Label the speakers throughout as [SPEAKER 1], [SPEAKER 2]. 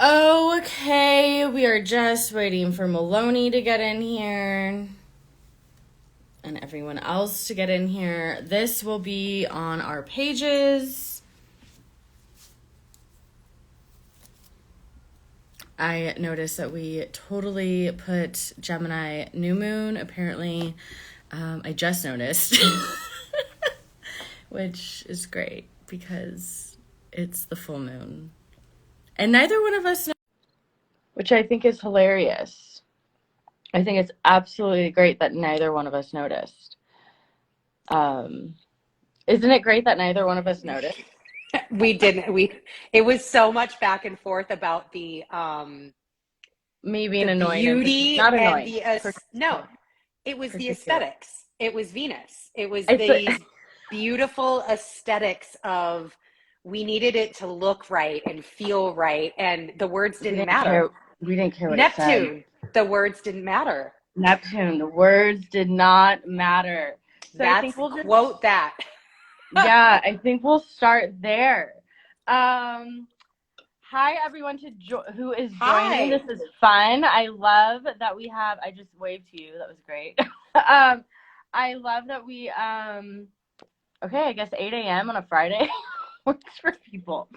[SPEAKER 1] Okay, we are just waiting for Miloni to get in here and everyone else to get in here. This will be on our pages. I noticed that we totally put Gemini new moon. Apparently, I just noticed, which is great because it's the full moon. And neither one of us know, which I think is hilarious. I think it's absolutely great that neither one of us noticed. Isn't it great that neither one of us noticed?
[SPEAKER 2] We didn't. It was so much back and forth about the
[SPEAKER 1] Me being annoying and
[SPEAKER 2] beauty
[SPEAKER 1] not
[SPEAKER 2] and
[SPEAKER 1] annoying.
[SPEAKER 2] no, it was the
[SPEAKER 1] Particular.
[SPEAKER 2] aesthetics. It was Venus. It was
[SPEAKER 1] I
[SPEAKER 2] the beautiful aesthetics of we needed it to look right and feel right, and the words didn't matter.
[SPEAKER 1] We didn't care what it said.
[SPEAKER 2] Neptune, the words didn't matter.
[SPEAKER 1] Neptune, the words did not matter. So I think we'll
[SPEAKER 2] quote that.
[SPEAKER 1] Yeah, I think we'll start there. Hi everyone who is joining. This is fun. I love that we have. I just waved to you. That was great. I love that we. Okay, I guess 8 a.m. on a Friday works for people.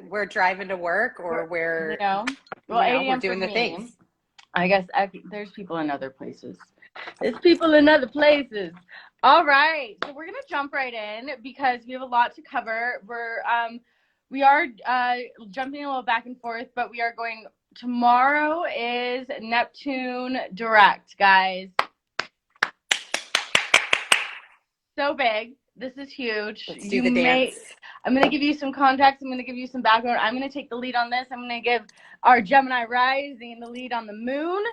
[SPEAKER 2] We're driving to work, or we're
[SPEAKER 1] 8 a.m.
[SPEAKER 2] we're doing the things.
[SPEAKER 1] I guess there's people in other places. There's people in other places. All right, so we're gonna jump right in because we have a lot to cover. We are jumping a little back and forth, but we are going. Tomorrow is Neptune direct, guys. So big. This is huge.
[SPEAKER 2] Let's do the dance.
[SPEAKER 1] I'm going to give you some context. I'm going to give you some background. I'm going to take the lead on this. I'm going to give our Gemini rising the lead on the moon.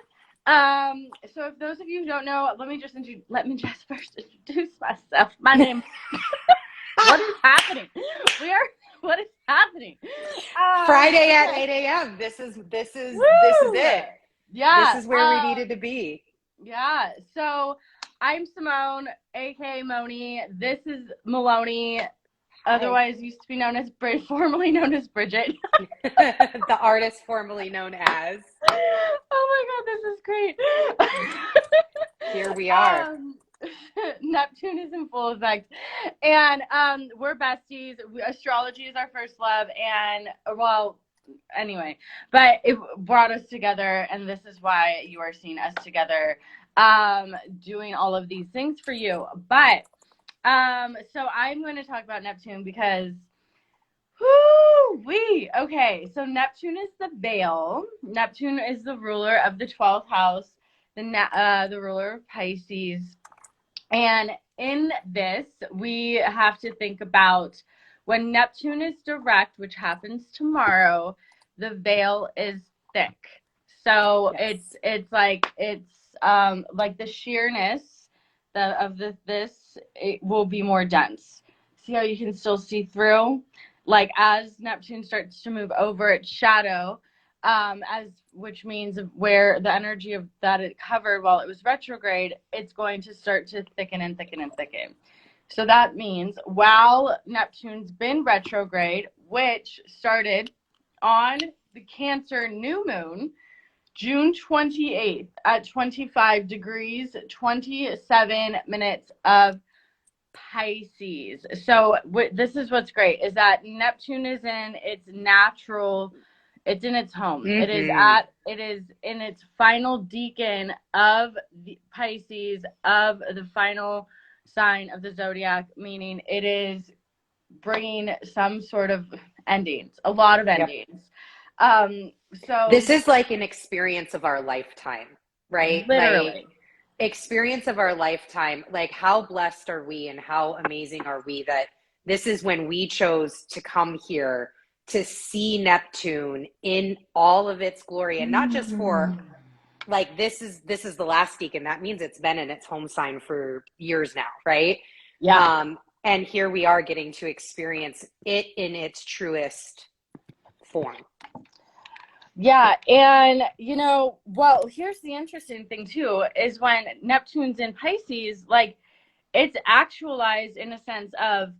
[SPEAKER 1] So if those of you who don't know, let me just first introduce myself. My name. What is happening? What is happening?
[SPEAKER 2] Friday at 8 a.m. This is it.
[SPEAKER 1] Yeah.
[SPEAKER 2] This is where we needed to be.
[SPEAKER 1] Yeah. So I'm Simone, aka Monie. This is Miloni, otherwise used to be known as formerly known as Bridget.
[SPEAKER 2] The artist formerly known as.
[SPEAKER 1] Oh my God, this is great.
[SPEAKER 2] Here we are.
[SPEAKER 1] Neptune is in full effect, and we're besties. Astrology is our first love, and anyway, but it brought us together, and this is why you are seeing us together, doing all of these things for you. But so I'm going to talk about Neptune because okay, so Neptune is the veil. Neptune is the ruler of the 12th house, the ruler of Pisces. And in this, we have to think about when Neptune is direct, which happens tomorrow, the veil is thick. So yes. it's like the sheerness of this, it will be more dense. See how you can still see through? Like as Neptune starts to move over its shadow, which means where the energy of that it covered while it was retrograde, it's going to start to thicken and thicken and thicken. So that means while Neptune's been retrograde, which started on the Cancer new moon, June 28th at 25 degrees, 27 minutes of Pisces. So this is what's great is that Neptune is in its natural. It's in its home. Mm-hmm. It is in its final decan of the Pisces, of the final sign of the zodiac, meaning it is bringing some sort of endings, a lot of endings. Yep. So
[SPEAKER 2] this is like an experience of our lifetime, right?
[SPEAKER 1] Literally.
[SPEAKER 2] Like, experience of our lifetime. Like how blessed are we and how amazing are we that this is when we chose to come here to see Neptune in all of its glory, and not just for like this is the last decan. That means it's been in its home sign for years now, right?
[SPEAKER 1] Yeah.
[SPEAKER 2] And here we are getting to experience it in its truest form.
[SPEAKER 1] Yeah, and here's the interesting thing too, is when Neptune's in Pisces, like it's actualized in a sense of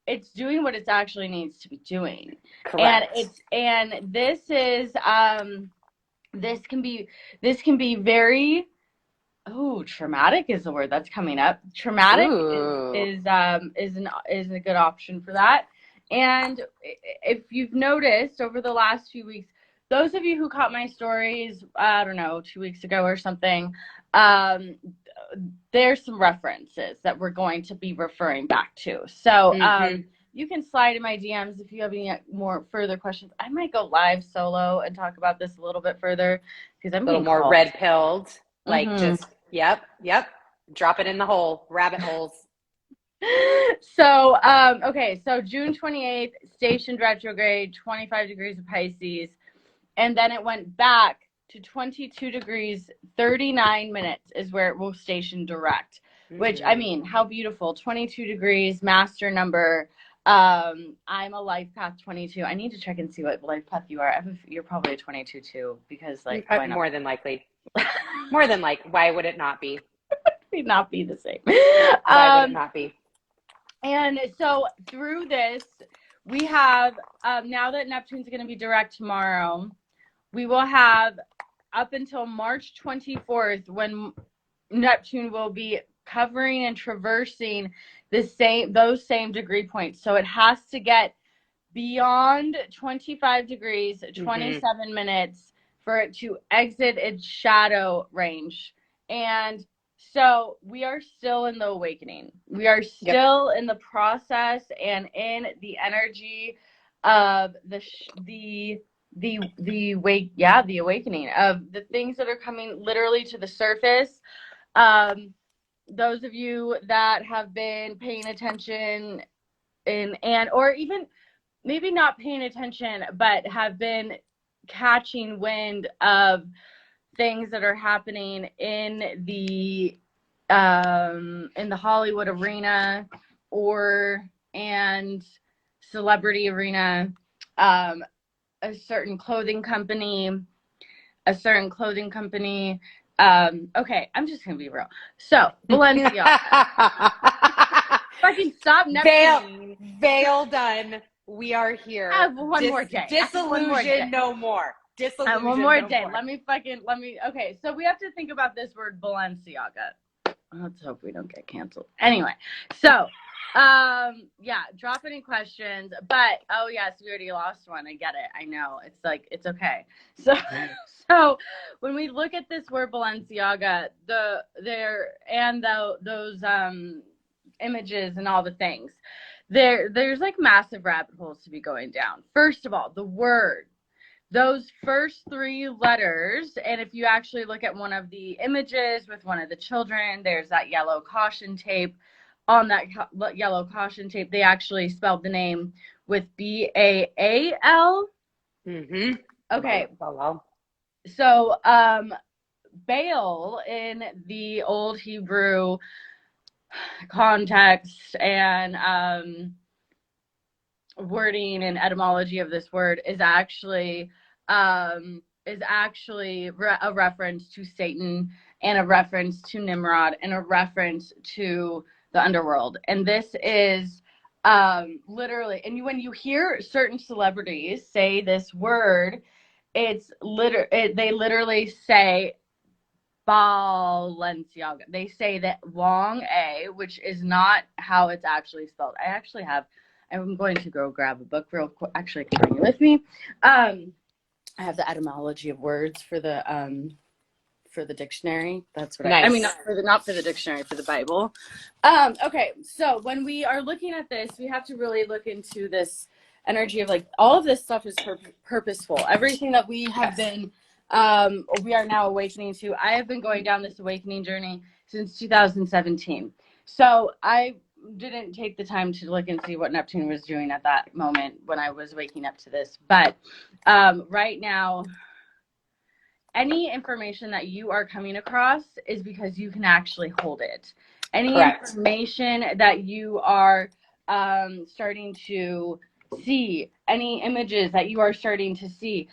[SPEAKER 1] it's doing what it actually needs to be doing.
[SPEAKER 2] Correct.
[SPEAKER 1] And this is this can be very traumatic is the word that's coming up. Traumatic is a good option for that. And if you've noticed over the last few weeks, those of you who caught my stories, I don't know, 2 weeks ago or something, there's some references that we're going to be referring back to. So you can slide in my DMs if you have any more further questions. I might go live solo and talk about this a little bit further because I'm
[SPEAKER 2] a little more red pilled, like just yep, drop it in the hole, rabbit holes.
[SPEAKER 1] So okay, so June 28th, stationed retrograde, 25 degrees of Pisces, and then it went back to 22 degrees 39 minutes is where it will station direct, which, I mean, how beautiful. 22 degrees, master number. I'm a life path 22. I need to check and see what life path you are. You're probably a 22 too, because like why not?
[SPEAKER 2] More than likely. More than like, why would it not be?
[SPEAKER 1] Would not be the same.
[SPEAKER 2] Why would it not be?
[SPEAKER 1] And so through this, we have now that Neptune's going to be direct tomorrow, we will have up until March 24th when Neptune will be covering and traversing those same degree points. So it has to get beyond 25 degrees, 27 minutes for it to exit its shadow range. And so we are still in the awakening. We are still in the process and in the energy of the awakening of the things that are coming literally to the surface. Those of you that have been paying attention or even maybe not paying attention, but have been catching wind of things that are happening in the Hollywood arena and celebrity arena, a certain clothing company. Okay, I'm just gonna be real. So Balenciaga. Fucking stop Neptune.
[SPEAKER 2] Veil done. We are here.
[SPEAKER 1] I have one more day.
[SPEAKER 2] Disillusion no more. Disillusion
[SPEAKER 1] one more
[SPEAKER 2] no
[SPEAKER 1] day.
[SPEAKER 2] More.
[SPEAKER 1] Okay, so we have to think about this word Balenciaga. Let's hope we don't get canceled. Anyway, so drop any questions. But yes, we already lost one. I get it. I know. It's like it's okay. So when we look at this word Balenciaga, those images and all the things, there's like massive rabbit holes to be going down. First of all, the word. Those first 3 letters, and if you actually look at one of the images with one of the children, there's that yellow caution tape. On that yellow caution tape, they actually spelled the name with B-A-A-L. Okay.
[SPEAKER 2] Wow.
[SPEAKER 1] So, Baal in the old Hebrew context and wording and etymology of this word is actually a reference to Satan and a reference to Nimrod and a reference to the underworld. And this is literally, and when you hear certain celebrities say this word, they literally say Balenciaga. They say that long A, which is not how it's actually spelled. I'm going to go grab a book real quick. Actually, I can bring it with me. I have the etymology of words for the dictionary. That's what I mean, not for the dictionary, for the Bible. Okay, so when we are looking at this, we have to really look into this energy of like all of this stuff is purposeful. Everything that we have been, we are now awakening to. I have been going down this awakening journey since 2017. So I didn't take the time to look and see what Neptune was doing at that moment when I was waking up to this. But right now, any information that you are coming across is because you can actually hold it. Any information that you are starting to see, any images that you are starting to see,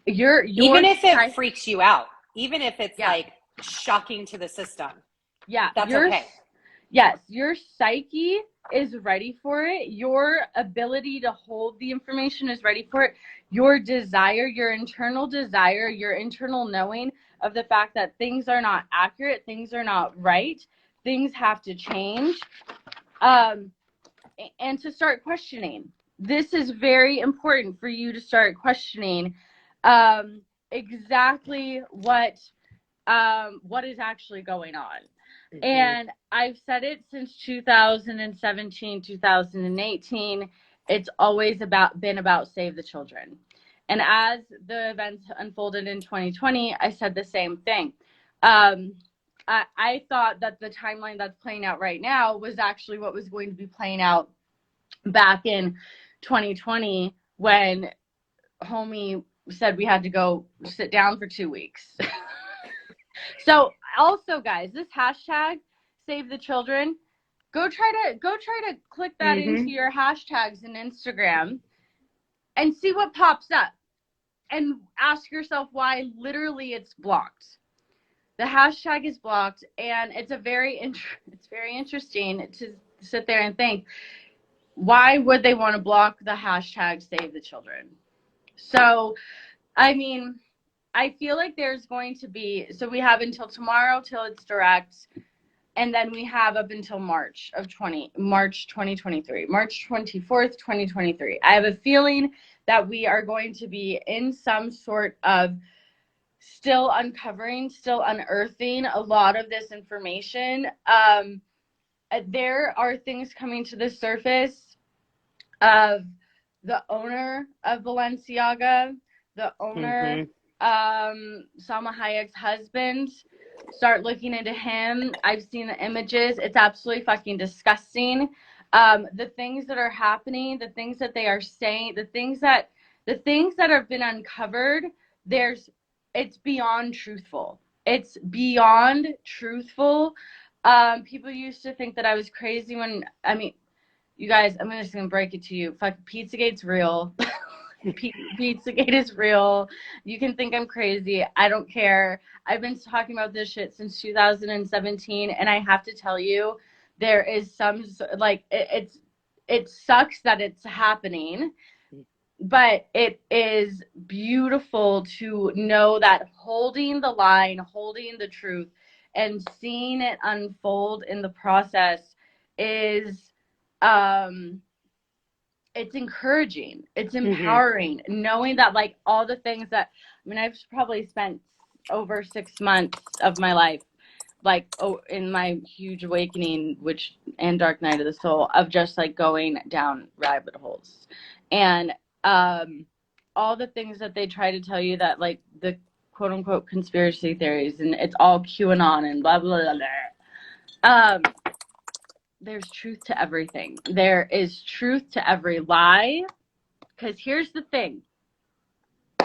[SPEAKER 2] even if it freaks you out, even if it's like shocking to the system, that's okay.
[SPEAKER 1] Yes, your psyche is ready for it. Your ability to hold the information is ready for it. Your desire, your internal desire, your internal knowing of the fact that things are not accurate, things are not right, things have to change, and to start questioning. This is very important for you to start questioning exactly what is actually going on.
[SPEAKER 2] Mm-hmm.
[SPEAKER 1] And I've said it since 2017, 2018. It's always been about save the children. And as the events unfolded in 2020, I said the same thing. I thought that the timeline that's playing out right now was actually what was going to be playing out back in 2020 when homie said we had to go sit down for 2 weeks. So also, guys, this hashtag save the children, go try to click that into your hashtags in Instagram and see what pops up and ask yourself why literally it's blocked. The hashtag is blocked, and it's very interesting to sit there and think, why would they want to block the hashtag save the children? So, I mean, I feel like there's going to be, so we have until tomorrow till it's direct, and then we have up until March 2023, March 24th, 2023. I have a feeling that we are going to be in some sort of still uncovering, still unearthing a lot of this information. There are things coming to the surface of the owner of Balenciaga, the owner, Salma Hayek's husband. Start looking into him. I've seen the images. It's absolutely fucking disgusting. The things that are happening, the things that they are saying, the things that have been uncovered, it's beyond truthful. It's beyond truthful. People used to think that I was crazy you guys, I'm just gonna break it to you. Fuck, Pizzagate's real. Pizzagate is real. You can think I'm crazy. I don't care. I've been talking about this shit since 2017, and I have to tell you, there is some it sucks that it's happening, but it is beautiful to know that holding the line, holding the truth, and seeing it unfold in the process is it's encouraging, it's empowering, knowing that like all the things that I've probably spent over 6 months of my life in my huge awakening and dark night of the soul of just like going down rabbit holes, and all the things that they try to tell you that like the quote unquote conspiracy theories and it's all QAnon and blah blah blah, blah. There's truth to everything. There is truth to every lie. Because here's the thing.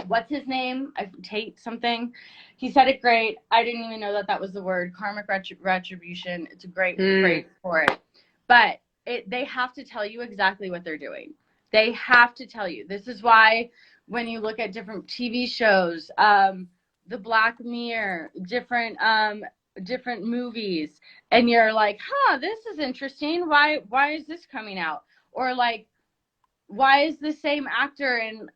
[SPEAKER 1] What's his name? Tate something. He said it great. I didn't even know that was the word. Karmic retribution. It's a great phrase for it. But they have to tell you exactly what they're doing. They have to tell you. This is why when you look at different TV shows, the Black Mirror, different movies, and you're like, this is interesting, why is this coming out? Or like, why is the same actor in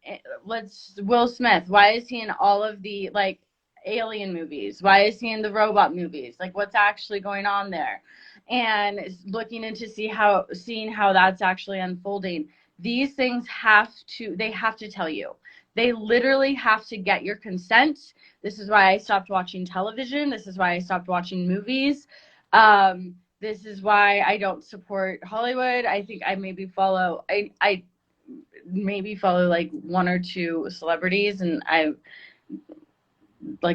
[SPEAKER 1] Will Smith, why is he in all of the like alien movies, why is he in the robot movies, like what's actually going on there? And looking into seeing how that's actually unfolding. These things have to tell you. They literally have to get your consent. This is why I stopped watching television. This is why I stopped watching movies. This is why I don't support Hollywood. I think I maybe follow I maybe follow like 1 or 2 celebrities, and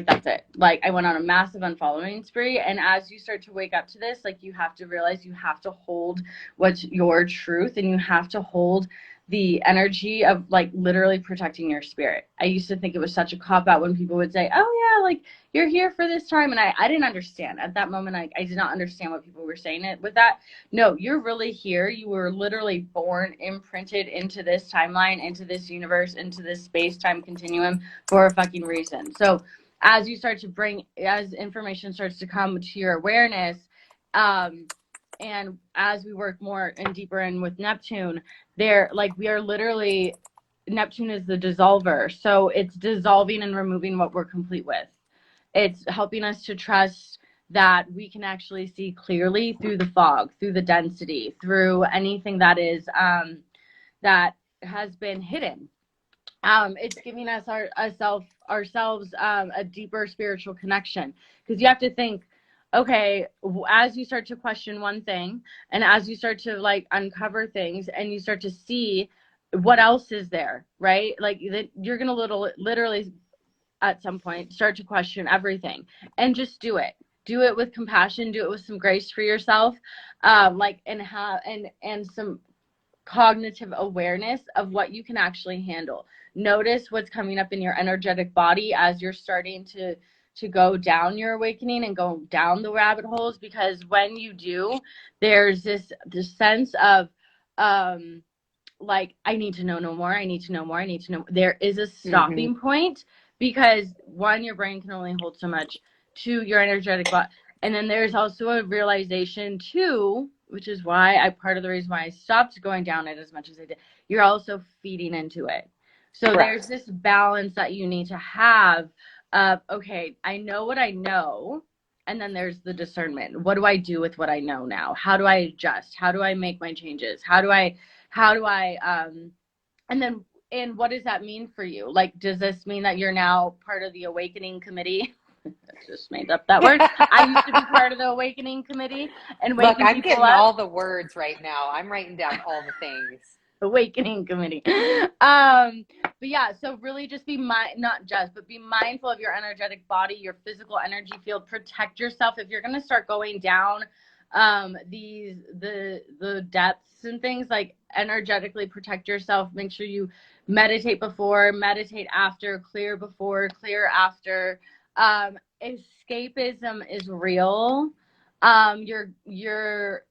[SPEAKER 1] that's it. Like I went on a massive unfollowing spree, and as you start to wake up to this, like you have to realize you have to hold what's your truth, and you have to hold the energy of like literally protecting your spirit. I used to think it was such a cop out when people would say, oh yeah, like you're here for this time. And I didn't understand at that moment. I did not understand what people were saying it with that. No, you're really here. You were literally born, imprinted into this timeline, into this universe, into this space-time continuum for a fucking reason. So as information starts to come to your awareness, and as we work more and deeper in with Neptune, there, like, we are literally, Neptune is the dissolver. So it's dissolving and removing what we're complete with. It's helping us to trust that we can actually see clearly through the fog, through the density, through anything that is that has been hidden. It's giving us ourselves a deeper spiritual connection, because you have to think, okay, as you start to question one thing, and as you start to like uncover things, and you start to see what else is there, right? Like you're gonna literally at some point start to question everything, and just do it. Do it with compassion. Do it with some grace for yourself, and some cognitive awareness of what you can actually handle. Notice what's coming up in your energetic body as you're starting to go down your awakening and go down the rabbit holes, because when you do, there's this sense of like, I need to know no more, I need to know more, I need to know. There is a stopping point, because one, your brain can only hold so much. Two, your energetic body. And then there's also a realization too, which is why part of the reason why I stopped going down it as much as I did. You're also feeding into it. So Correct. There's this balance that you need to have of, okay, I know what I know. And then there's the discernment. What do I do with what I know now? How do I adjust? How do I make my changes? And what does that mean for you? Like, does this mean that you're now part of the awakening committee? I just made up that word. I used to be part of the awakening committee and waking people up.
[SPEAKER 2] I'm getting all the words right now. I'm writing down all the things.
[SPEAKER 1] Awakening committee. But yeah, so really just be be mindful of your energetic body, your physical energy field. Protect yourself. If you're going to start going down the depths and things, like, energetically protect yourself. Make sure you meditate before, meditate after, clear before, clear after. Escapism is real. You're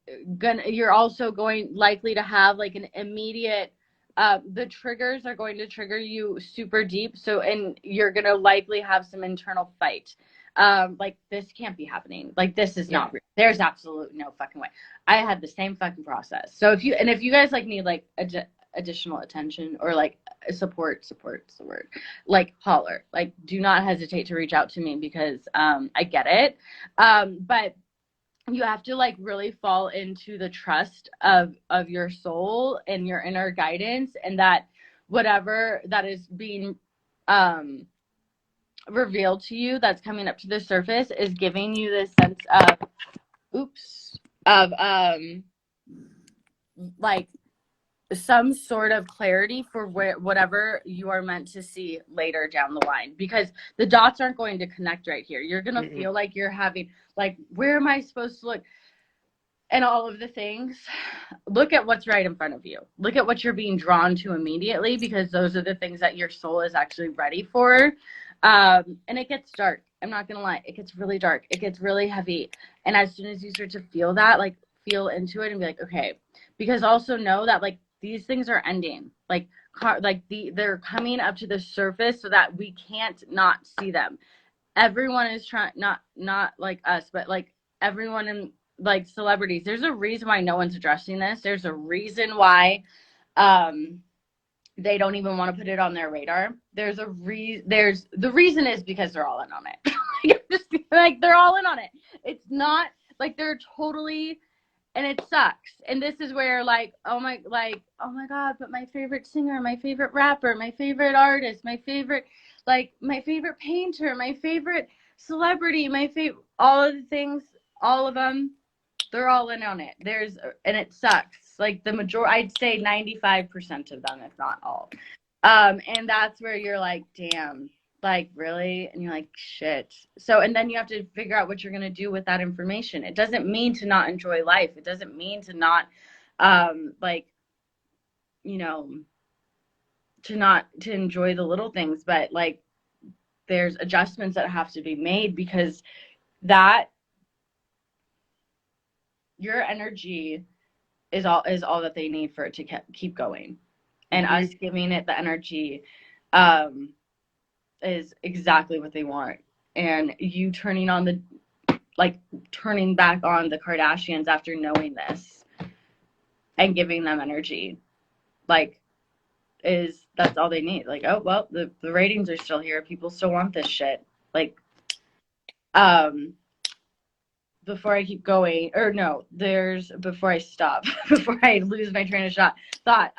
[SPEAKER 1] also likely to have like an immediate, the triggers are going to trigger you super deep. So, and you're going to likely have some internal fight. Like, this can't be happening. Like, this is not real. There's absolutely no fucking way. I had the same fucking process. So if you guys like need like additional attention, or like support's the word, like, holler. Like, do not hesitate to reach out to me, because I get it. But you have to like really fall into the trust of your soul and your inner guidance, and that whatever that is being revealed to you, that's coming up to the surface, is giving you this sense of like some sort of clarity for whatever you are meant to see later down the line, because the dots aren't going to connect right here. You're going to feel like you're having, like, where am I supposed to look? And all of the things. Look at what's right in front of you. Look at what you're being drawn to immediately, because those are the things that your soul is actually ready for. And it gets dark. I'm not going to lie. It gets really dark. It gets really heavy. And as soon as you start to feel that, like, feel into it and be like, okay. Because also know that, like, these things are ending. They're coming up to the surface so that we can't not see them. Everyone is trying, not like us, but like everyone in, like, celebrities. There's a reason why no one's addressing this. There's a reason why they don't even want to put it on their radar. The reason is because they're all in on it. Like, they're all in on it. It's not like they're totally. And it sucks. And this is where, like, oh my God, but my favorite singer, my favorite rapper, my favorite artist, my favorite painter, my favorite celebrity, all of the things, all of them, they're all in on it. And it sucks. Like, the majority, I'd say 95% of them, if not all. And that's where you're like, damn. Like, really? And you're like, shit. So, and then you have to figure out what you're going to do with that information. It doesn't mean to not enjoy life. It doesn't mean to not, to enjoy the little things. But, like, there's adjustments that have to be made, because your energy is all that they need for it to keep going. And us giving it the energy, is exactly what they want. And you turning on like turning back on the Kardashians after knowing this and giving them energy. Like, that's all they need. Like, oh, well, the ratings are still here. People still want this shit. Like, before I keep going, or no, before I stop, before I lose my train of thought,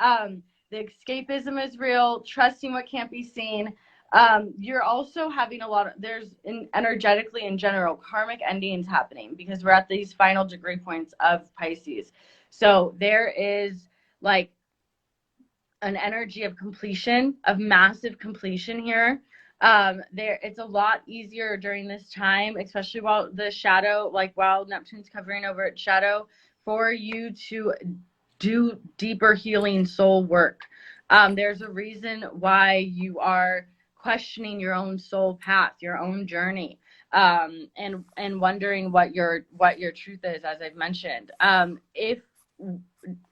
[SPEAKER 1] the escapism is real, trusting what can't be seen. You're also having energetically in general, karmic endings happening because we're at these final degree points of Pisces. So there is like an energy of completion, of massive completion here. It's a lot easier during this time, especially while Neptune's covering over its shadow, for you to do deeper healing soul work. There's a reason why you are questioning your own soul path, your own journey, and wondering what your truth is, as I've mentioned. If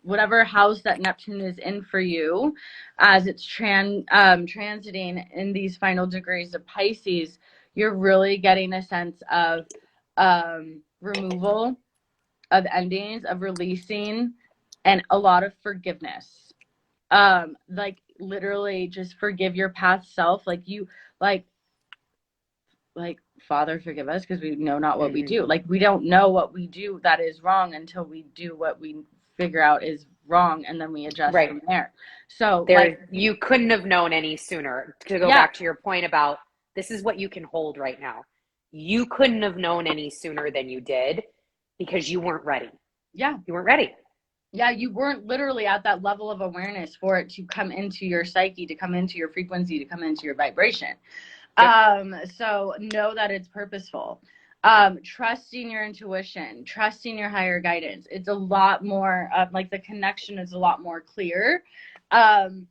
[SPEAKER 1] whatever house that Neptune is in for you, as it's transiting in these final degrees of Pisces, you're really getting a sense of removal, of endings, of releasing, and a lot of forgiveness. Like literally just forgive your past self. Like you, like Father, forgive us because we know not what we do. Like we don't know what we do that is wrong until we do what we figure out is wrong, and then we adjust from there. So
[SPEAKER 2] you couldn't have known any sooner. To go back to your point about this is what you can hold right now. You couldn't have known any sooner than you did because you weren't ready.
[SPEAKER 1] Yeah.
[SPEAKER 2] You weren't ready.
[SPEAKER 1] Yeah, you weren't literally at that level of awareness for it to come into your psyche, to come into your frequency, to come into your vibration. So know that it's purposeful. Trusting your intuition, trusting your higher guidance. It's a lot more like the connection is a lot more clear. And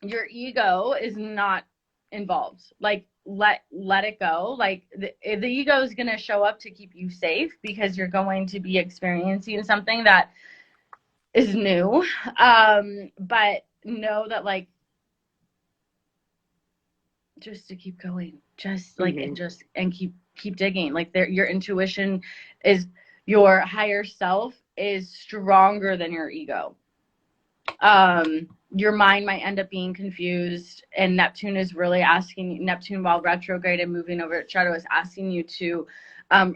[SPEAKER 1] your ego is not involved. Like let it go. Like the ego is going to show up to keep you safe because you're going to be experiencing something that is new. But know that like, just to keep going, just like, and keep digging. Like your intuition is, your higher self is stronger than your ego. Your mind might end up being confused, and Neptune is really Neptune while retrograde and moving over its shadow is asking you to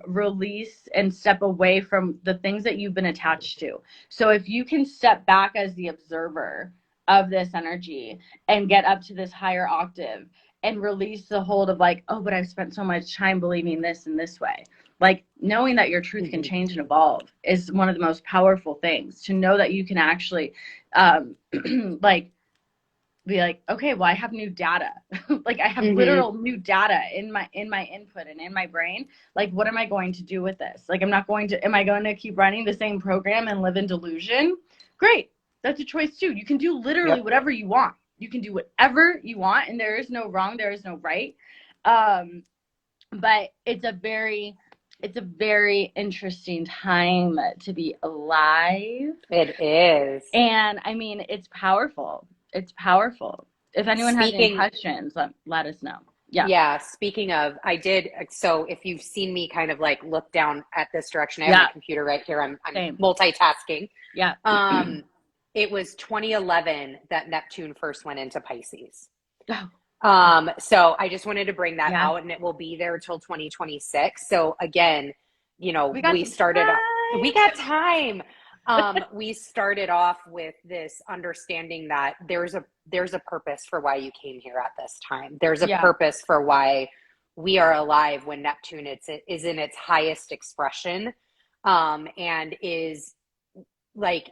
[SPEAKER 1] release and step away from the things that you've been attached to. So if you can step back as the observer of this energy and get up to this higher octave and release the hold of like, oh, but I've spent so much time believing this in this way. Like knowing that your truth can change and evolve is one of the most powerful things. To know that you can actually like be like, okay, well, I have new data. Like I have literal new data in my input and in my brain. Like, what am I going to do with this? Like, am I going to keep running the same program and live in delusion? Great. That's a choice too. You can do literally whatever you want. You can do whatever you want, and there is no wrong, there is no right. But it's a very interesting time to be alive.
[SPEAKER 2] It is.
[SPEAKER 1] And I mean, it's powerful. It's powerful. If anyone has any questions, let us know.
[SPEAKER 2] Yeah. Speaking of, so if you've seen me kind of like look down at this direction, I have my computer right here. I'm multitasking.
[SPEAKER 1] Yeah.
[SPEAKER 2] It was 2011 that Neptune first went into Pisces.
[SPEAKER 1] Oh.
[SPEAKER 2] So I just wanted to bring that out, and it will be there till 2026. So again, we got time. We started off with this understanding that there's a purpose for why you came here at this time. There's a purpose for why we are alive when Neptune is in its highest expression, and is like,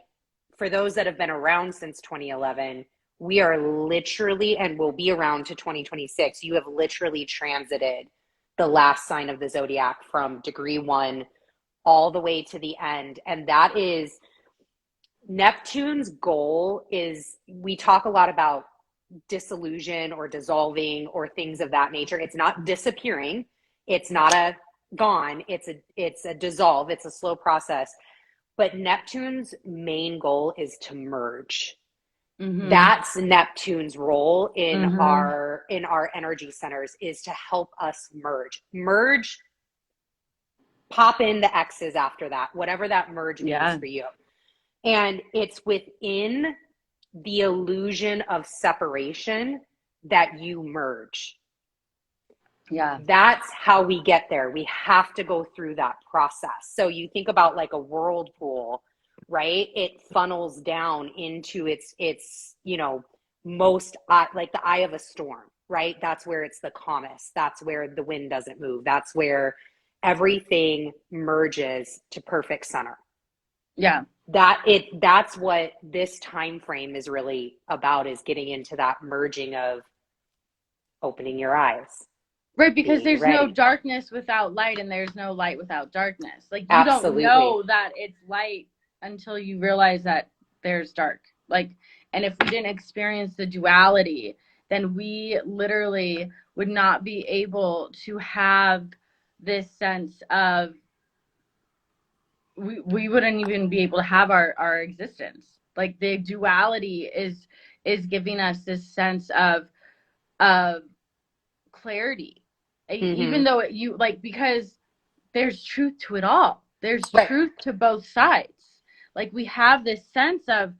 [SPEAKER 2] for those that have been around since 2011, we are literally, and will be around to 2026. You have literally transited the last sign of the zodiac from degree 1 all the way to the end. And that is Neptune's goal. Is, we talk a lot about disillusion or dissolving or things of that nature. It's not disappearing. It's not a gone. It's a dissolve. It's a slow process. But Neptune's main goal is to merge. That's Neptune's role in our energy centers, is to help us merge pop in the X's after that, whatever that merge means for you. And it's within the illusion of separation that you merge.
[SPEAKER 1] Yeah.
[SPEAKER 2] That's how we get there. We have to go through that process. So you think about like a whirlpool, right? It funnels down into its, you know, most like the eye of a storm, right? That's where it's the calmest. That's where the wind doesn't move. That's where everything merges to perfect center.
[SPEAKER 1] Yeah.
[SPEAKER 2] That's what this time frame is really about, is getting into that merging of opening your eyes.
[SPEAKER 1] Right, because there's no darkness without light, and there's no light without darkness. Like, you
[SPEAKER 2] Absolutely.
[SPEAKER 1] don't know that it's light until you realize that there's dark. Like, and if we didn't experience the duality, then we literally would not be able to have this sense of, we wouldn't even be able to have our existence. Like, the duality is giving us this sense of clarity. Even though you like, because there's truth to it all. There's truth to both sides. Like, we have this sense of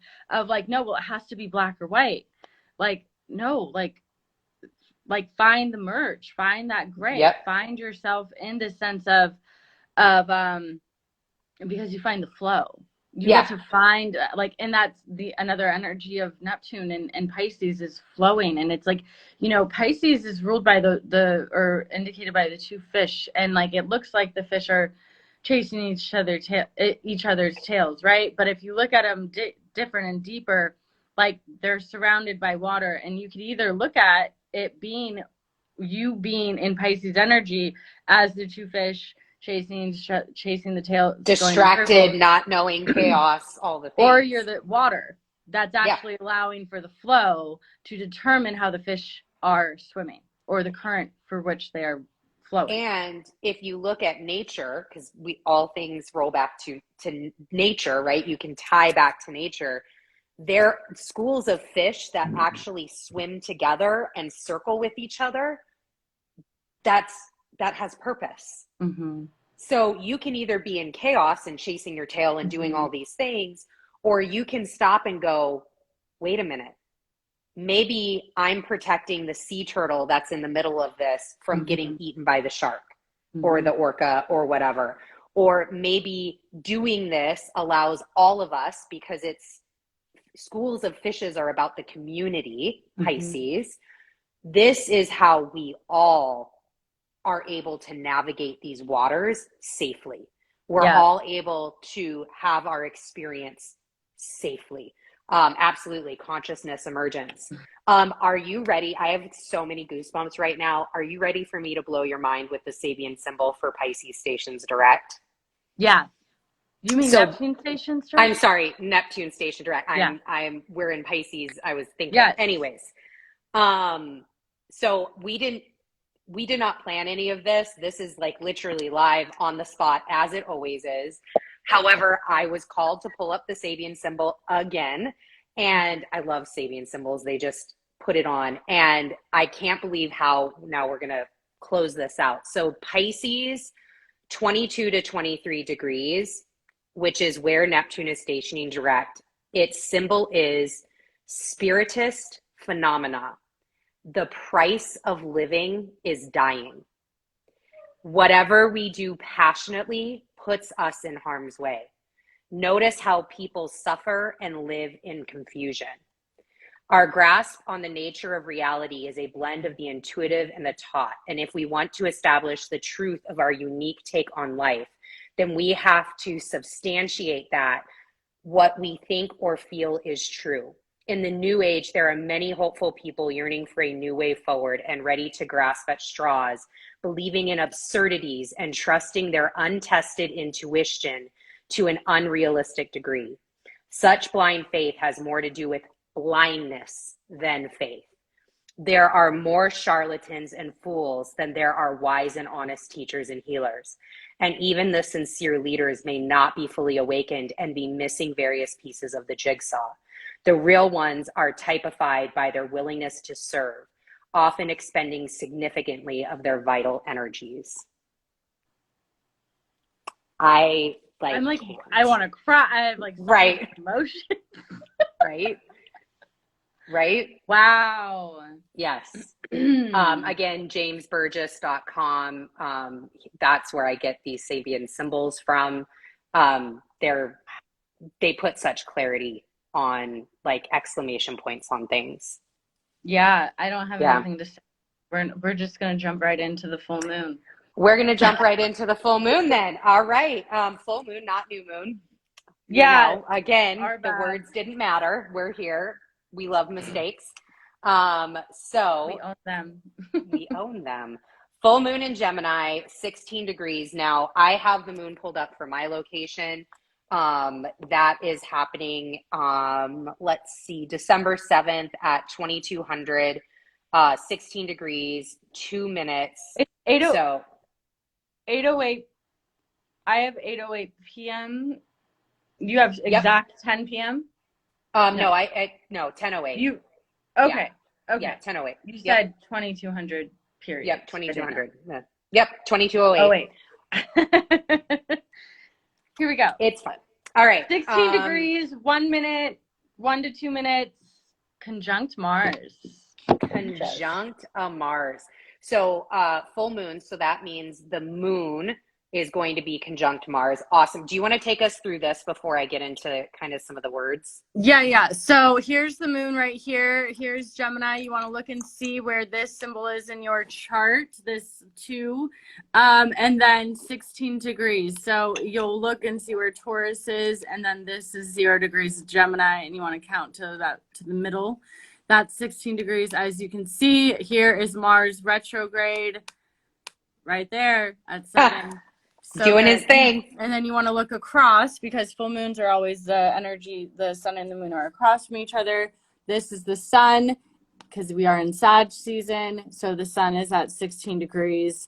[SPEAKER 1] like, no, well, it has to be black or white. Like, no, like find the merge, find that gray, find yourself in the sense of because you find the flow. You get to find, like, and that's another energy of Neptune and Pisces is flowing. And it's like, you know, Pisces is ruled by or indicated by the two fish. And like, it looks like the fish are chasing each other's tails, right? But if you look at them different and deeper, like, they're surrounded by water. And you could either look at it being in Pisces energy as the two fish chasing the tail,
[SPEAKER 2] distracted, not knowing, chaos, all the things.
[SPEAKER 1] Or you're the water that's actually allowing for the flow to determine how the fish are swimming, or the current for which they are flowing.
[SPEAKER 2] And if you look at nature, because all things roll back to nature, right? You can tie back to nature. There are schools of fish that actually swim together and circle with each other. That has purpose.
[SPEAKER 1] Mm-hmm.
[SPEAKER 2] So you can either be in chaos and chasing your tail and doing all these things, or you can stop and go, wait a minute, maybe I'm protecting the sea turtle that's in the middle of this from getting eaten by the shark or the orca or whatever. Or maybe doing this allows all of us, because it's schools of fishes are about the community, Pisces. This is how we all are able to navigate these waters safely. We're all able to have our experience safely. Absolutely. Consciousness emergence. Are you ready? I have so many goosebumps right now. Are you ready for me to blow your mind with the Sabian symbol for Pisces stations direct?
[SPEAKER 1] Yeah. You mean Neptune stations direct?
[SPEAKER 2] I'm sorry, Neptune station direct. We're in Pisces. I was thinking. Anyways. So we did not plan any of this. This is like literally live on the spot, as it always is. However, I was called to pull up the Sabian symbol again. And I love Sabian symbols. They just put it on. And I can't believe how now we're going to close this out. So Pisces, 22 to 23 degrees, which is where Neptune is stationing direct. Its symbol is spiritist phenomena. The price of living is dying. Whatever we do passionately puts us in harm's way. Notice how people suffer and live in confusion. Our grasp on the nature of reality is a blend of the intuitive and the taught. And if we want to establish the truth of our unique take on life, then we have to substantiate that what we think or feel is true. In the new age, there are many hopeful people yearning for a new way forward and ready to grasp at straws, believing in absurdities and trusting their untested intuition to an unrealistic degree. Such blind faith has more to do with blindness than faith. There are more charlatans and fools than there are wise and honest teachers and healers. And even the sincere leaders may not be fully awakened and be missing various pieces of the jigsaw. The real ones are typified by their willingness to serve, often expending significantly of their vital energies. I like,
[SPEAKER 1] I'm like, I want to cry. I have like so
[SPEAKER 2] right,
[SPEAKER 1] much emotion.
[SPEAKER 2] right, right.
[SPEAKER 1] Wow.
[SPEAKER 2] Yes. Again, jamesburgess.com. That's where I get these Sabian symbols from. They put such clarity on, like, exclamation points on things.
[SPEAKER 1] Yeah, I don't have
[SPEAKER 2] Yeah.
[SPEAKER 1] anything to say. We're just gonna jump right into the full moon.
[SPEAKER 2] We're going to jump right into the full moon then. All right. Full moon, not new moon.
[SPEAKER 1] Yeah,
[SPEAKER 2] Again,
[SPEAKER 1] our
[SPEAKER 2] the
[SPEAKER 1] bad.
[SPEAKER 2] words didn't matter. We're here. We love mistakes.
[SPEAKER 1] We own them.
[SPEAKER 2] We own them. Full moon in Gemini, 16 degrees. Now, I have the moon pulled up for my location. That is happening, let's see, December 7th at 2200, 16 degrees, 2 minutes.
[SPEAKER 1] It's 8
[SPEAKER 2] So
[SPEAKER 1] 8:08. I have 8:08 p.m. You have exact 10 p.m.
[SPEAKER 2] No, no, 10:08.
[SPEAKER 1] You okay?
[SPEAKER 2] Yeah.
[SPEAKER 1] Okay.
[SPEAKER 2] Yeah, 10:08.
[SPEAKER 1] You said 2200 period.
[SPEAKER 2] Yep, 2200. Yep, 2208.
[SPEAKER 1] Oh wait. Here we go.
[SPEAKER 2] It's fun. All right.
[SPEAKER 1] 16 degrees, 1 minute, 1 to 2 minutes. Conjunct Mars.
[SPEAKER 2] Conjunct Mars. So full moon. So that means the moon is going to be conjunct Mars. Awesome. Do you want to take us through this before I get into kind of some of the words?
[SPEAKER 1] Yeah. So here's the moon right here. Here's Gemini. You want to look and see where this symbol is in your chart, this 2. And then 16 degrees. So you'll look and see where Taurus is. And then this is 0 degrees Gemini. And you want to count to the middle. That's 16 degrees. As you can see, here is Mars retrograde right there at 7. So
[SPEAKER 2] doing his thing.
[SPEAKER 1] And then you want to look across, because full moons are always the energy, the sun and the moon are across from each other. This is the sun, because we are in Sag season. So the sun is at 16 degrees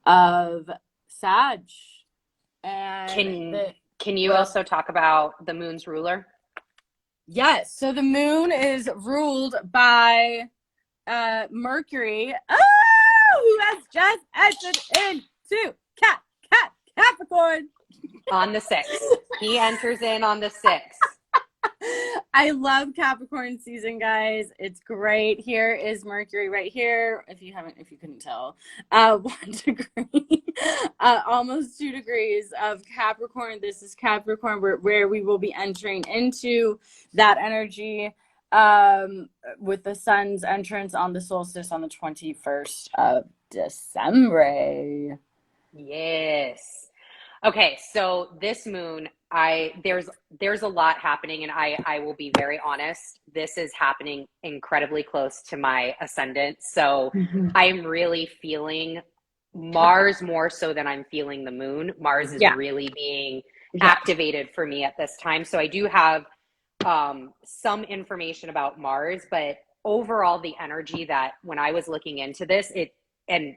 [SPEAKER 1] of Sag. And
[SPEAKER 2] can you also talk about the moon's ruler?
[SPEAKER 1] Yes. So the moon is ruled by Mercury. Oh, who has just entered into Capricorn.
[SPEAKER 2] On the 6th. He enters in on the 6th.
[SPEAKER 1] I love Capricorn season, guys. It's great. Here is Mercury right here. If you couldn't tell, 1 degree, almost 2 degrees of Capricorn. This is Capricorn, where we will be entering into that energy with the sun's entrance on the solstice on the 21st of December.
[SPEAKER 2] Yes. Okay, so this moon, there's a lot happening, and I will be very honest. This is happening incredibly close to my ascendant. So I am really feeling Mars more so than I'm feeling the moon. Mars is really being activated for me at this time. So I do have some information about Mars, but overall the energy that when I was looking into this, and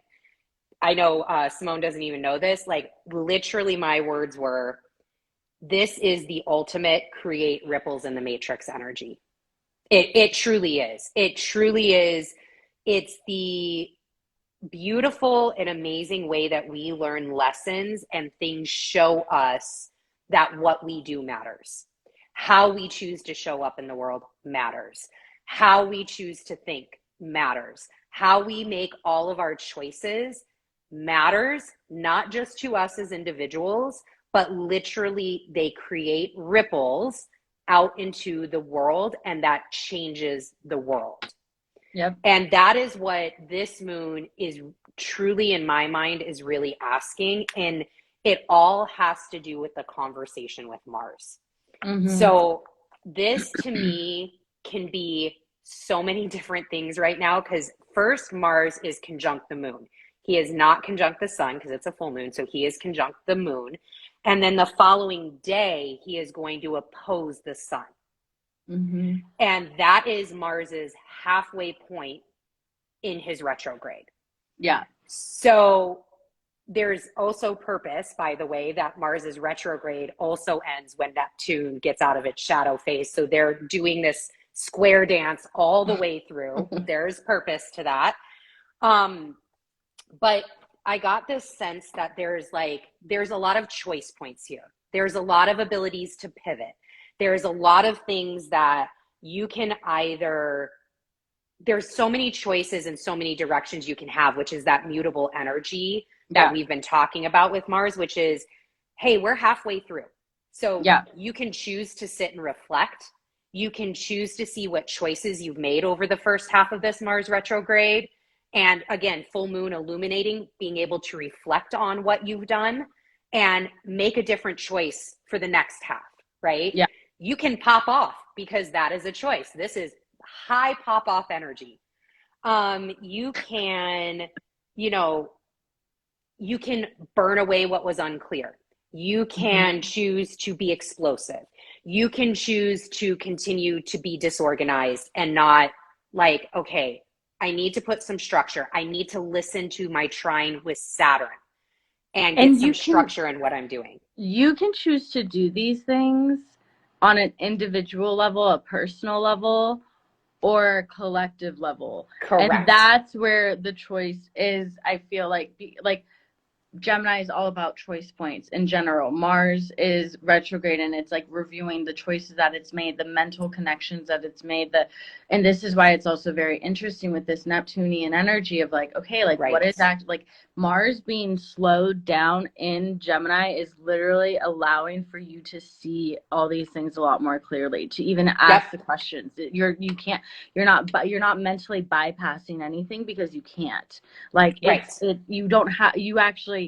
[SPEAKER 2] I know Simone doesn't even know this, like literally my words were, this is the ultimate create ripples in the matrix energy. It truly is. It truly is. It's the beautiful and amazing way that we learn lessons and things show us that what we do matters. How we choose to show up in the world matters. How we choose to think matters. How we make all of our choices matters, not just to us as individuals, but literally they create ripples out into the world, and that changes the world.
[SPEAKER 1] Yep.
[SPEAKER 2] And that is what this moon is truly, in my mind, is really asking. And it all has to do with the conversation with Mars. Mm-hmm. So this to me can be so many different things right now, because first, Mars is conjunct the moon. He is not conjunct the sun because it's a full moon. So he is conjunct the moon. And then the following day, he is going to oppose the sun. Mm-hmm. And that is Mars's halfway point in his retrograde.
[SPEAKER 1] Yeah.
[SPEAKER 2] So there's also purpose, by the way, that Mars's retrograde also ends when Neptune gets out of its shadow phase. So they're doing this square dance all the way through. There's purpose to that. But I got this sense that there's a lot of choice points here. There's a lot of abilities to pivot. There's a lot of things that you can there's so many choices and so many directions you can have, which is that mutable energy that we've been talking about with Mars, which is, hey, we're halfway through. So you can choose to sit and reflect. You can choose to see what choices you've made over the first half of this Mars retrograde. And again, full moon illuminating, being able to reflect on what you've done and make a different choice for the next half, right?
[SPEAKER 1] Yeah.
[SPEAKER 2] You can pop off because that is a choice. This is high pop off energy. You can, you can burn away what was unclear. You can choose to be explosive. You can choose to continue to be disorganized and not like, okay, I need to put some structure. I need to listen to my trine with Saturn and get some structure in what I'm doing.
[SPEAKER 1] You can choose to do these things on an individual level, a personal level, or a collective level.
[SPEAKER 2] Correct.
[SPEAKER 1] And that's where the choice is. I feel like Gemini is all about choice points in general. Mars is retrograde, and it's like reviewing the choices that it's made, the mental connections that it's made. And this is why it's also very interesting with this Neptunian energy of like, okay, like what is actually like Mars being slowed down in Gemini is literally allowing for you to see all these things a lot more clearly, to even ask the questions. You're not mentally bypassing anything because you can't. Like you don't have, you actually,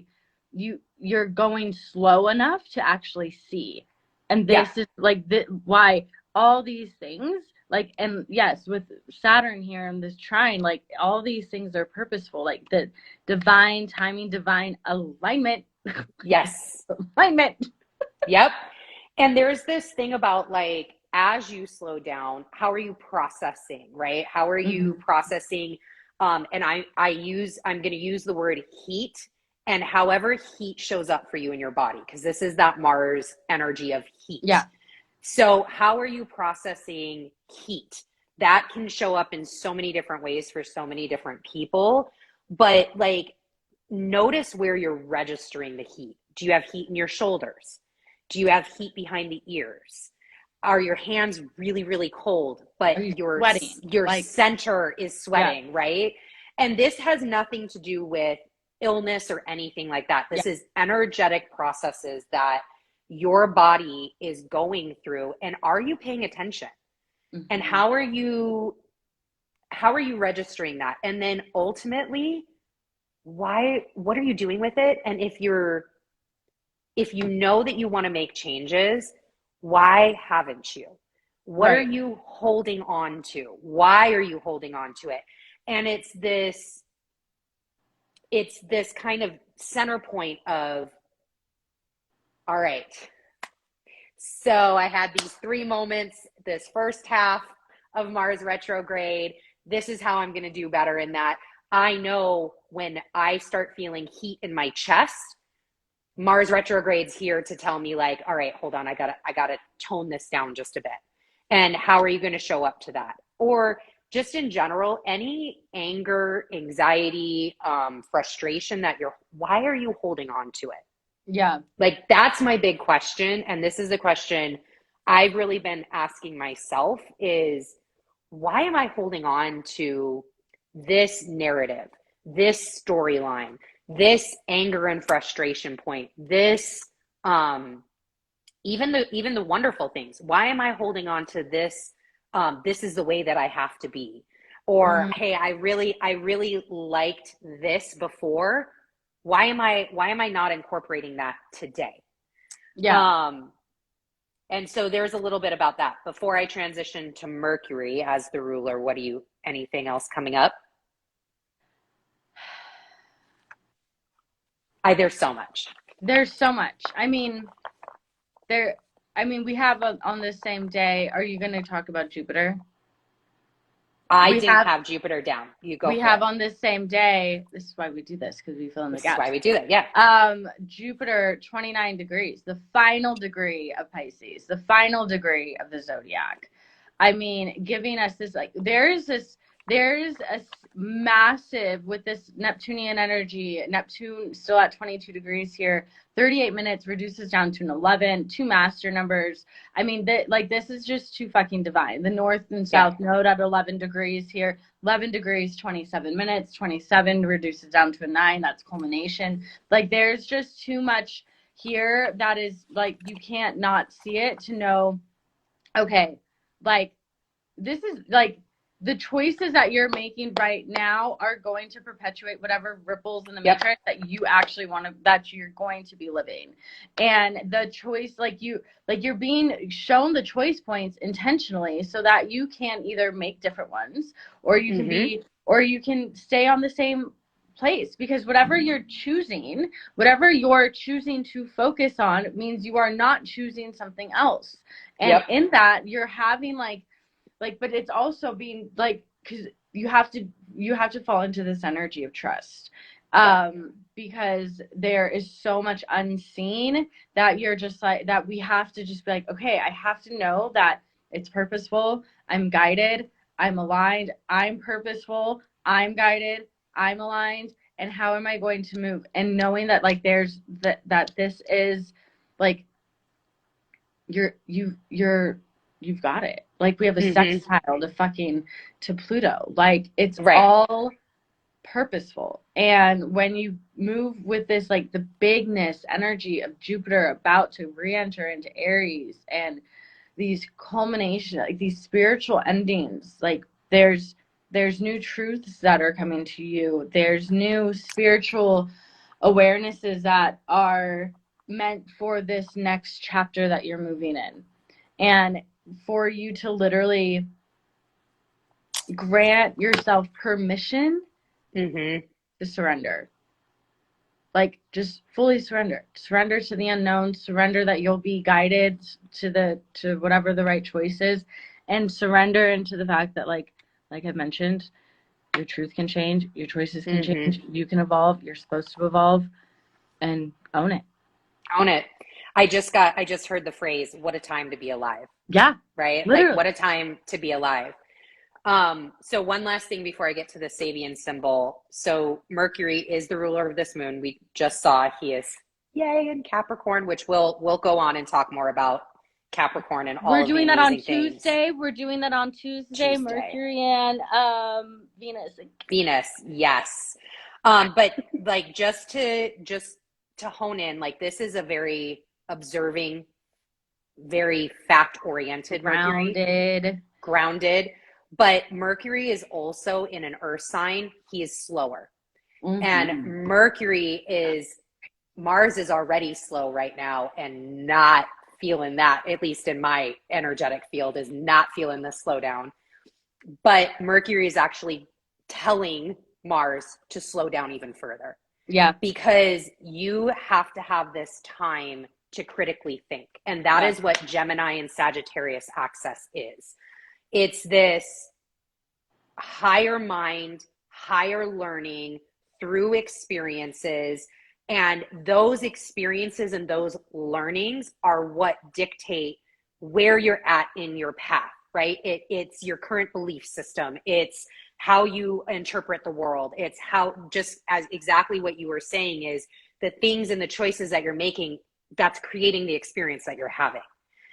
[SPEAKER 1] you're going slow enough to actually see. And this is like why all these things, like, and yes, with Saturn here and this trine, like all these things are purposeful, like the divine timing, divine alignment.
[SPEAKER 2] Yes.
[SPEAKER 1] Alignment.
[SPEAKER 2] Yep. And there's this thing about like, as you slow down, how are you processing, right? How are you processing? And I'm going to use the word heat, and however heat shows up for you in your body, because this is that Mars energy of heat.
[SPEAKER 1] Yeah.
[SPEAKER 2] So how are you processing heat? That can show up in so many different ways for so many different people. But like, notice where you're registering the heat. Do you have heat in your shoulders? Do you have heat behind the ears? Are your hands really, really cold, but your center is sweating, right? And this has nothing to do with illness or anything like that. This is energetic processes that your body is going through. And are you paying attention? And how are you registering that? And then ultimately, what are you doing with it? And if you know that you want to make changes, why haven't you? What are you holding on to? Why are you holding on to it? And it's this kind of center point of, all right, so I had these 3 moments, this first half of Mars retrograde. This is how I'm going to do better in that. I know when I start feeling heat in my chest, Mars retrograde's here to tell me like, all right, hold on, I gotta tone this down just a bit. And how are you going to show up to that? Or just in general, any anger, anxiety, frustration why are you holding on to it?
[SPEAKER 1] Yeah.
[SPEAKER 2] Like, that's my big question. And this is the question I've really been asking myself is, why am I holding on to this narrative, this storyline, this anger and frustration point, this, even the wonderful things? Why am I holding on to this? This is the way that I have to be. Or, hey, I really liked this before. Why am I not incorporating that today?
[SPEAKER 1] Yeah.
[SPEAKER 2] And so there's a little bit about that. Before I transition to Mercury as the ruler, anything else coming up? There's so much.
[SPEAKER 1] There's so much. I mean, we have on the same day. Are you going to talk about Jupiter?
[SPEAKER 2] I didn't have Jupiter down. You go. We
[SPEAKER 1] have on this same day. This is why we do this, because we fill in the gaps.
[SPEAKER 2] This is why we do that. Yeah.
[SPEAKER 1] Jupiter, 29 degrees, the final degree of Pisces, the final degree of the zodiac. I mean, giving us this, like, there's massive with this Neptunian energy. Neptune still at 22 degrees here. 38 minutes reduces down to an 11, 2 master numbers. I mean, this is just too fucking divine. The north and south node at 11 degrees here. 11 degrees, 27 minutes. 27 reduces down to a 9. That's culmination. Like, there's just too much here that is, like, you can't not see it to know, okay, like, this is, like, the choices that you're making right now are going to perpetuate whatever ripples in the matrix that you actually want to, that you're going to be living. And the choice, you're being shown the choice points intentionally so that you can either make different ones, or you can be, or you can stay on the same place, because whatever you're choosing to focus on means you are not choosing something else. And in that, you're having but it's also being like, because you have to fall into this energy of trust, because there is so much unseen that you're just like, that we have to just be like, okay, I have to know that it's purposeful, I'm guided, I'm aligned, I'm purposeful, I'm guided, I'm aligned, and how am I going to move? And knowing that, like, there's that this is like, you've got it. Like, we have a sextile to Pluto. Like, it's all purposeful. And when you move with this, like, the bigness energy of Jupiter about to re-enter into Aries, and these culmination, like these spiritual endings, like there's new truths that are coming to you. There's new spiritual awarenesses that are meant for this next chapter that you're moving in. And for you to literally grant yourself permission to surrender. Like, just fully surrender to the unknown, surrender that you'll be guided to whatever the right choice is, and surrender into the fact that, like I've mentioned, your truth can change, your choices can change, you can evolve, you're supposed to evolve, and own it.
[SPEAKER 2] I just heard the phrase, what a time to be alive.
[SPEAKER 1] Yeah.
[SPEAKER 2] Right?
[SPEAKER 1] Literally.
[SPEAKER 2] Like, what a time to be alive. So one last thing before I get to the Sabian symbol. So Mercury is the ruler of this moon. We just saw he is in Capricorn, which we'll go on and talk more about Capricorn and all
[SPEAKER 1] We're
[SPEAKER 2] of
[SPEAKER 1] doing
[SPEAKER 2] the
[SPEAKER 1] that on
[SPEAKER 2] amazing things.
[SPEAKER 1] Tuesday. We're doing that on Tuesday. Mercury and
[SPEAKER 2] Venus, yes. But like, just to hone in, like, this is a very observing, very fact-oriented grounded. But Mercury is also in an earth sign. He is slower. And Mars is already slow right now and not feeling that, at least in my energetic field, is not feeling the slowdown. But Mercury is actually telling Mars to slow down even further.
[SPEAKER 1] Yeah.
[SPEAKER 2] Because you have to have this time to critically think. And that is what Gemini and Sagittarius access is. It's this higher mind, higher learning through experiences. And those experiences and those learnings are what dictate where you're at in your path, right? It's your current belief system. It's how you interpret the world. It's how, just as exactly what you were saying, is the things and the choices that you're making that's creating the experience that you're having.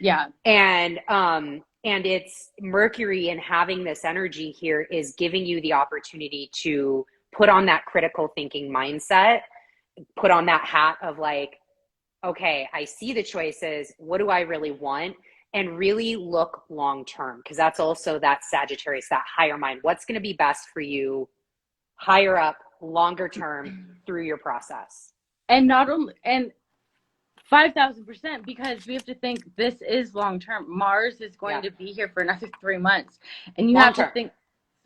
[SPEAKER 1] Yeah.
[SPEAKER 2] And it's Mercury, and having this energy here is giving you the opportunity to put on that critical thinking mindset, put on that hat of like, okay, I see the choices. What do I really want? And really look long term, because that's also that Sagittarius, that higher mind. What's going to be best for you higher up, longer term through your process?
[SPEAKER 1] And not only, and 5,000%, because we have to think this is long term. Mars is going to be here for another 3 months, and you have to think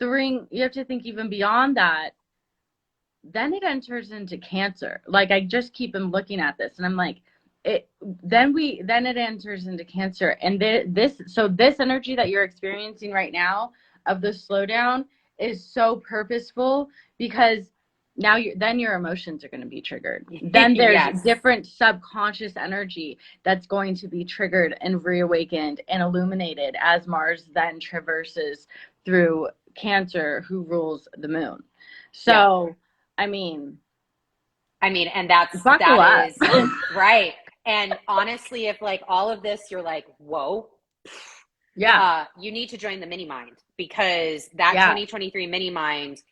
[SPEAKER 1] even beyond that. Then it enters into Cancer. Like, I just keep looking at this, and I'm like, then it enters into Cancer, and this energy that you're experiencing right now of the slowdown is so purposeful, because now your emotions are going to be triggered. Then there's different subconscious energy that's going to be triggered and reawakened and illuminated as Mars then traverses through Cancer, who rules the moon. So, I mean,
[SPEAKER 2] and
[SPEAKER 1] buckle
[SPEAKER 2] that
[SPEAKER 1] up.
[SPEAKER 2] is right. And honestly, if like all of this, you're like, whoa, you need to join the mini mind, because that 2023 mini mind,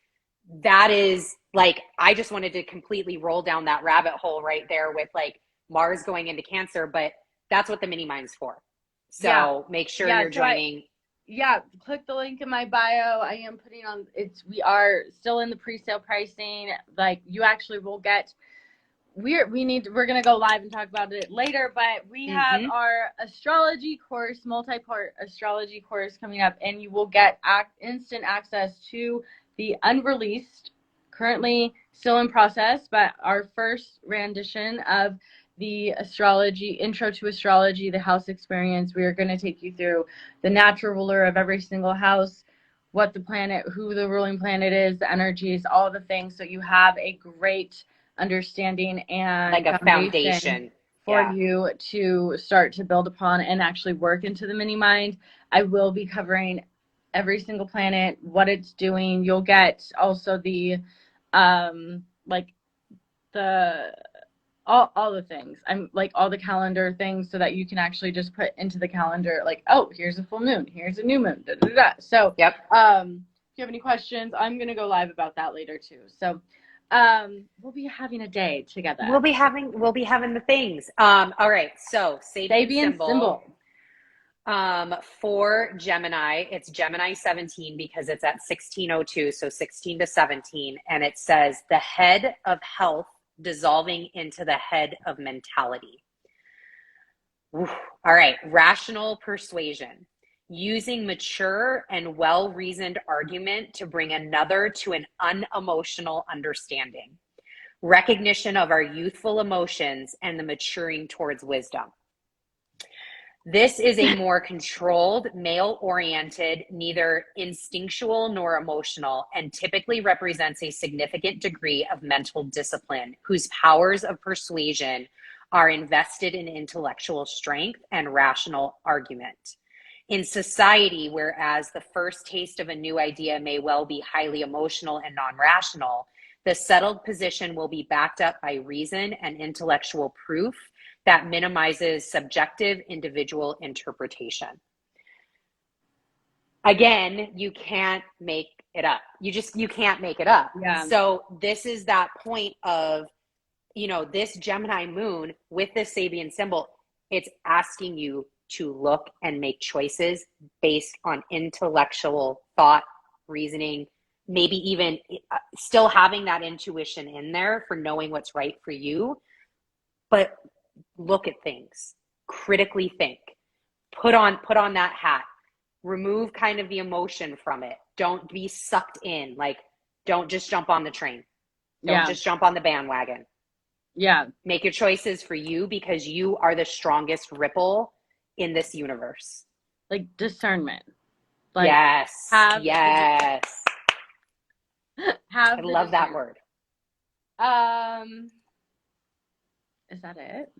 [SPEAKER 2] that is like, I just wanted to completely roll down that rabbit hole right there with like Mars going into Cancer, but that's what the mini mind's for. So make sure you're joining.
[SPEAKER 1] Click the link in my bio. I am putting on we are still in the pre-sale pricing. Like, you actually will get, we're going to go live and talk about it later, but we have our astrology course, multi-part astrology course coming up, and you will get instant access to the unreleased, currently still in process, but our first rendition of the astrology, intro to astrology, the house experience. We are going to take you through the natural ruler of every single house, what the planet, who the ruling planet is, the energies, all the things, so you have a great understanding and
[SPEAKER 2] like a foundation
[SPEAKER 1] for you to start to build upon and actually work into the mini mind. I will be covering every single planet, what it's doing. You'll get also the like the all the things. I'm like all the calendar things, so that you can actually just put into the calendar like, oh, here's a full moon, here's a new moon, da, da, da. So if you have any questions, I'm gonna go live about that later too. So we'll be having a day together.
[SPEAKER 2] We'll be having the things. All right. So Sabian symbol. For Gemini, it's Gemini 17, because it's at 1602, so 16 to 17, and it says the head of health dissolving into the head of mentality. All right. Rational persuasion. Using mature and well-reasoned argument to bring another to an unemotional understanding. Recognition of our youthful emotions and the maturing towards wisdom. This is a more controlled, male-oriented, neither instinctual nor emotional, and typically represents a significant degree of mental discipline, whose powers of persuasion are invested in intellectual strength and rational argument. In society, whereas the first taste of a new idea may well be highly emotional and non-rational, the settled position will be backed up by reason and intellectual proof that minimizes subjective individual interpretation. Again, you can't make it up. You can't make it up.
[SPEAKER 1] Yeah.
[SPEAKER 2] So this is that point of, this Gemini moon with this Sabian symbol, it's asking you to look and make choices based on intellectual thought, reasoning, maybe even still having that intuition in there for knowing what's right for you. But look at things, critically think, put on that hat, remove kind of the emotion from it. Don't be sucked in. Like, don't just jump on the train. Don't just jump on the bandwagon.
[SPEAKER 1] Yeah.
[SPEAKER 2] Make your choices for you, because you are the strongest ripple in this universe.
[SPEAKER 1] Like discernment. Like,
[SPEAKER 2] yes.
[SPEAKER 1] I
[SPEAKER 2] love that word.
[SPEAKER 1] Is that it?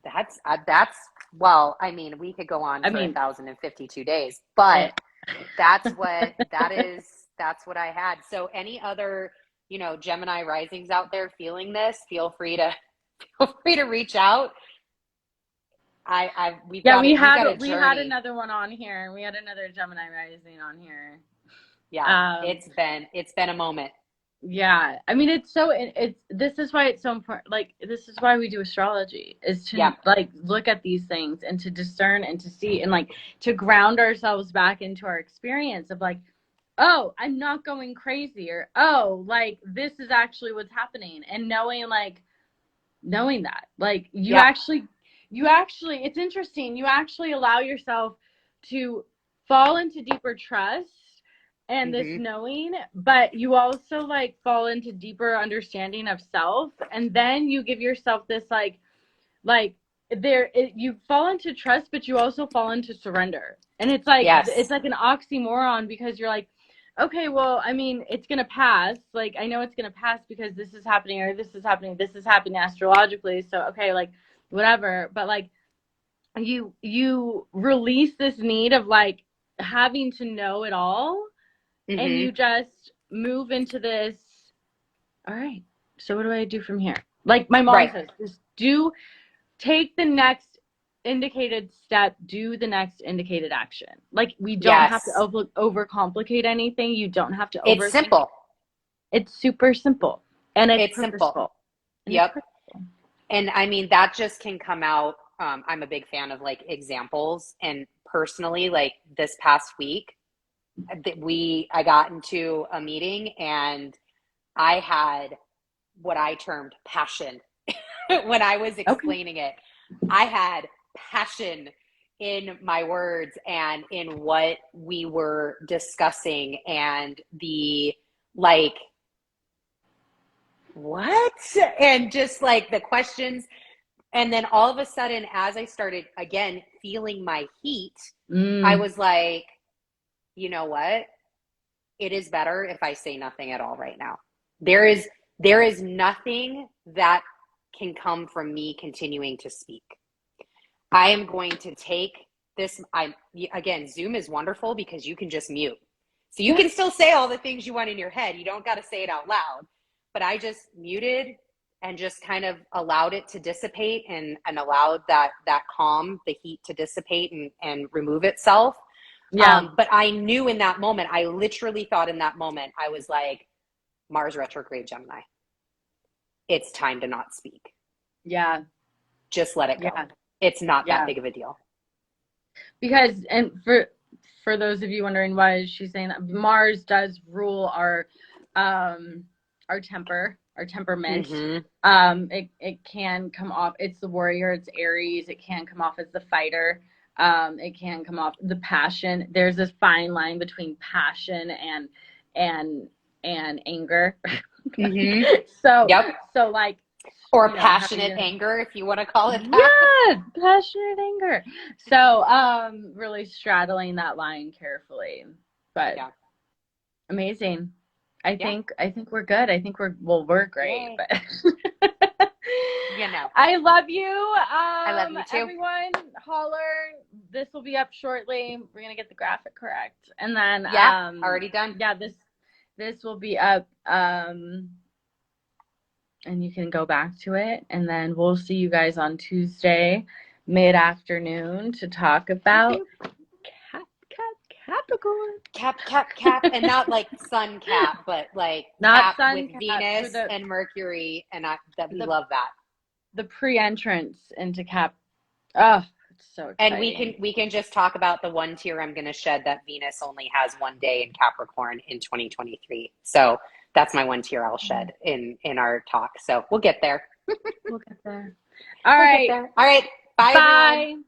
[SPEAKER 2] That's well, I mean, we could go on for 1,052 days, but that's what that's what I had. So any other, Gemini risings out there feeling this, feel free to reach out. We had
[SPEAKER 1] another one on here, and we had another Gemini rising on here.
[SPEAKER 2] Yeah, it's been a moment.
[SPEAKER 1] Yeah, I mean, this is why it's so important. Like, this is why we do astrology, is to like look at these things and to discern and to see and like to ground ourselves back into our experience of like, oh, I'm not going crazy, or oh, like this is actually what's happening, and knowing that like you actually, it's interesting. You actually allow yourself to fall into deeper trust and this knowing, but you also like fall into deeper understanding of self, and then you give yourself this you fall into trust, but you also fall into surrender, and it's like it's like an oxymoron, because you're like, okay, well, I mean, it's gonna pass. Like, I know it's gonna pass because this is happening, or this is happening astrologically, so okay, like whatever. But like you release this need of like having to know it all, and you just move into this. All right, so what do I do from here? Like my mom says, just take the next indicated step, do the next indicated action. Like we don't have to overcomplicate anything. You don't have to overthink.
[SPEAKER 2] It's simple.
[SPEAKER 1] It's super simple, and it's
[SPEAKER 2] simple. Yep. And I mean, that just can come out. I'm a big fan of like examples, and personally, like this past week, I got into a meeting and I had what I termed passion when I was explaining it. I had passion in my words and in what we were discussing, and the like, what? And just like the questions. And then all of a sudden, as I started again feeling my heat, I was like, you know what? It is better if I say nothing at all right now. There is nothing that can come from me continuing to speak. I am going to take this. Again, Zoom is wonderful because you can just mute. So you can still say all the things you want in your head. You don't got to say it out loud. But I just muted and just kind of allowed it to dissipate and allowed that calm, the heat to dissipate and remove itself. Yeah. But I knew in that moment, I literally thought in that moment, I was like, Mars retrograde Gemini. It's time to not speak.
[SPEAKER 1] Yeah.
[SPEAKER 2] Just let it go. Yeah. It's not that big of a deal.
[SPEAKER 1] Because, and for those of you wondering why she's saying that, Mars does rule our temper, our temperament. It can come off, it's the warrior, it's Aries. It can come off as the fighter. It can come off the passion. There's this fine line between passion and anger. So like,
[SPEAKER 2] or passionate anger, if you want to call it that.
[SPEAKER 1] Yeah, passionate anger. So really straddling that line carefully. But amazing. I think we're good. I think we're great. But I love you. I love you too. Everyone, holler. This will be up shortly. We're gonna get the graphic correct, and then
[SPEAKER 2] already done.
[SPEAKER 1] Yeah, this will be up. And you can go back to it, and then we'll see you guys on Tuesday mid-afternoon to talk about Capricorn.
[SPEAKER 2] Cap, and not like sun cap, but like
[SPEAKER 1] not
[SPEAKER 2] cap
[SPEAKER 1] sun
[SPEAKER 2] with
[SPEAKER 1] cap,
[SPEAKER 2] Venus and Mercury, and we love that.
[SPEAKER 1] The pre-entrance into Cap. Oh, it's so exciting.
[SPEAKER 2] And we can just talk about the one tear I'm going to shed that Venus only has one day in Capricorn in 2023. So that's my one tear I'll shed in our talk. So we'll get there.
[SPEAKER 1] We'll get there. All right.
[SPEAKER 2] All right. Bye.
[SPEAKER 1] Bye.
[SPEAKER 2] Everyone.